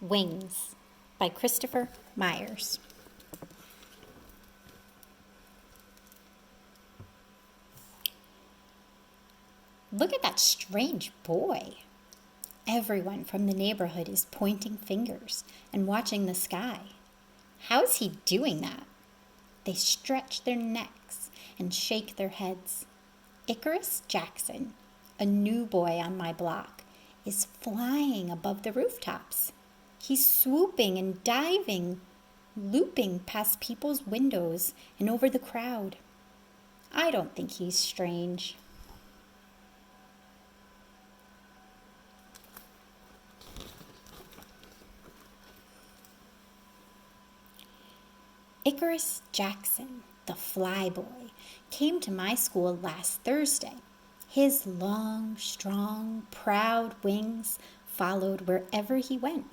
Wings by Christopher Myers. Look at that strange boy. Everyone from the neighborhood is pointing fingers and watching the sky. How's he doing that? They stretch their necks and shake their heads. Icarus Jackson, a new boy on my block, is flying above the rooftops. He's swooping and diving, looping past people's windows and over the crowd. I don't think he's strange. Icarus Jackson, the flyboy, came to my school last Thursday. His long, strong, proud wings followed wherever he went.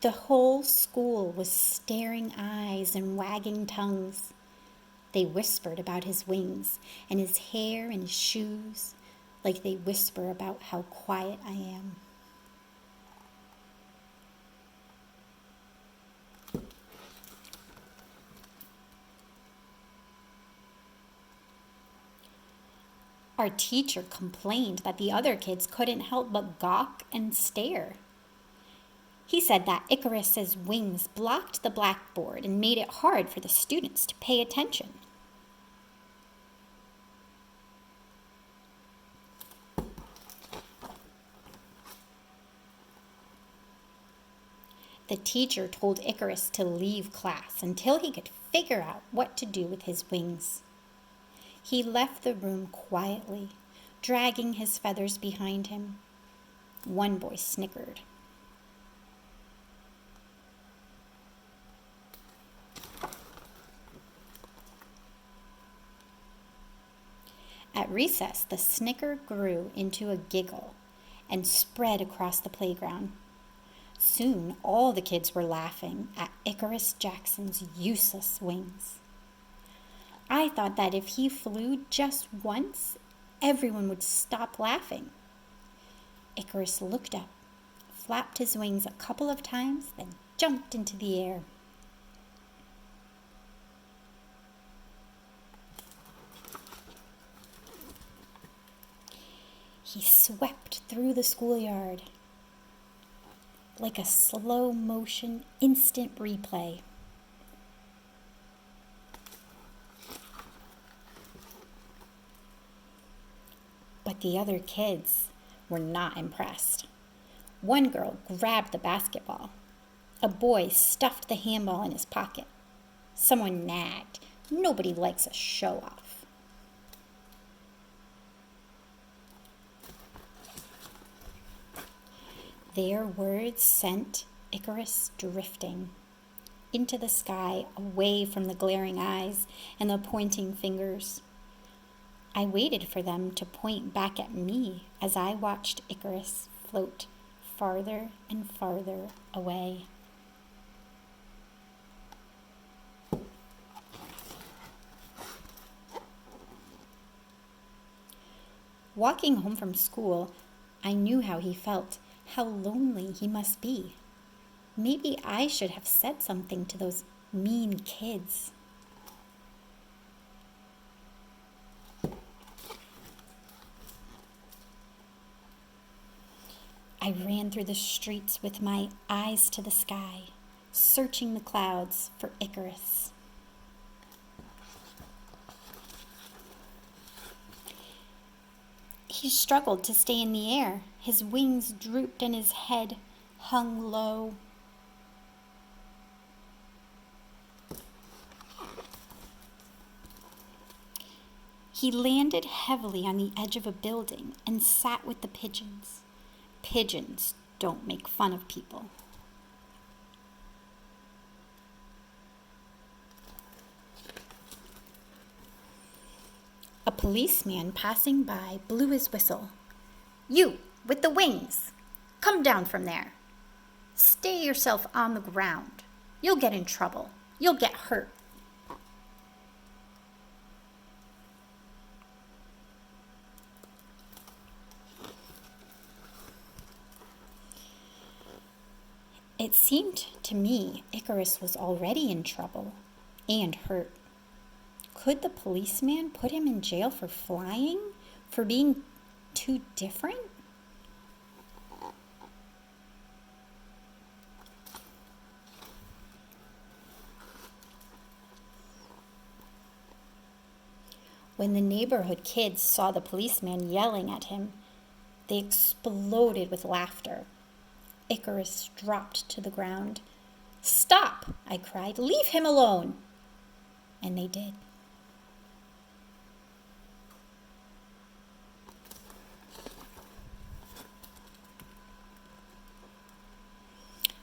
The whole school was staring eyes and wagging tongues. They whispered about his wings and his hair and his shoes, like they whisper about how quiet I am. Our teacher complained that the other kids couldn't help but gawk and stare. He said that Icarus's wings blocked the blackboard and made it hard for the students to pay attention. The teacher told Icarus to leave class until he could figure out what to do with his wings. He left the room quietly, dragging his feathers behind him. One boy snickered. At recess, the snicker grew into a giggle and spread across the playground. Soon, all the kids were laughing at Icarus Jackson's useless wings. I thought that if he flew just once, everyone would stop laughing. Icarus looked up, flapped his wings a couple of times, then jumped into the air. He swept through the schoolyard like a slow-motion instant replay. But the other kids were not impressed. One girl grabbed the basketball. A boy stuffed the handball in his pocket. Someone nagged. Nobody likes a show-off. Their words sent Icarus drifting into the sky, away from the glaring eyes and the pointing fingers. I waited for them to point back at me as I watched Icarus float farther and farther away. Walking home from school, I knew how he felt. How lonely he must be. Maybe I should have said something to those mean kids. I ran through the streets with my eyes to the sky, searching the clouds for Icarus. He struggled to stay in the air. His wings drooped and his head hung low. He landed heavily on the edge of a building and sat with the pigeons. Pigeons don't make fun of people. A policeman passing by blew his whistle. "You, with the wings, come down from there. Stay yourself on the ground. You'll get in trouble. You'll get hurt." It seemed to me Icarus was already in trouble and hurt. Could the policeman put him in jail for flying? For being too different? When the neighborhood kids saw the policeman yelling at him, they exploded with laughter. Icarus dropped to the ground. "Stop!" I cried. "Leave him alone!" And they did.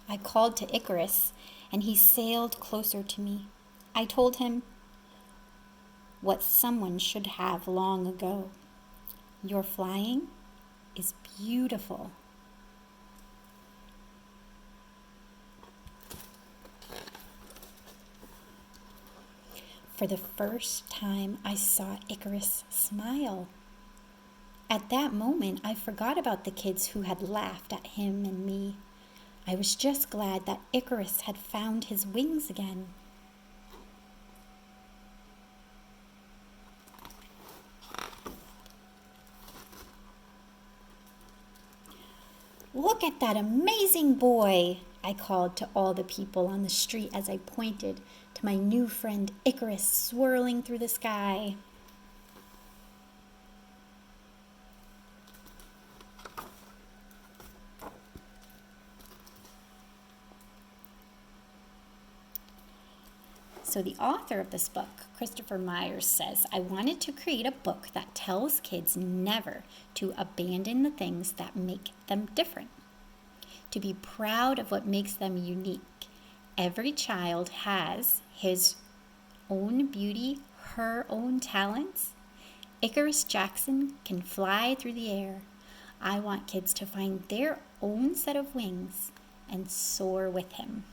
I called to Icarus, and he sailed closer to me. I told him what someone should have long ago. Your flying is beautiful. For the first time, I saw Icarus smile. At that moment, I forgot about the kids who had laughed at him and me. I was just glad that Icarus had found his wings again. "Look at that amazing boy!" I called to all the people on the street as I pointed to my new friend Icarus swirling through the sky. So the author of this book, Christopher Myers, says, "I wanted to create a book that tells kids never to abandon the things that make them different, to be proud of what makes them unique. Every child has his own beauty, her own talents. Icarus Jackson can fly through the air. I want kids to find their own set of wings and soar with him."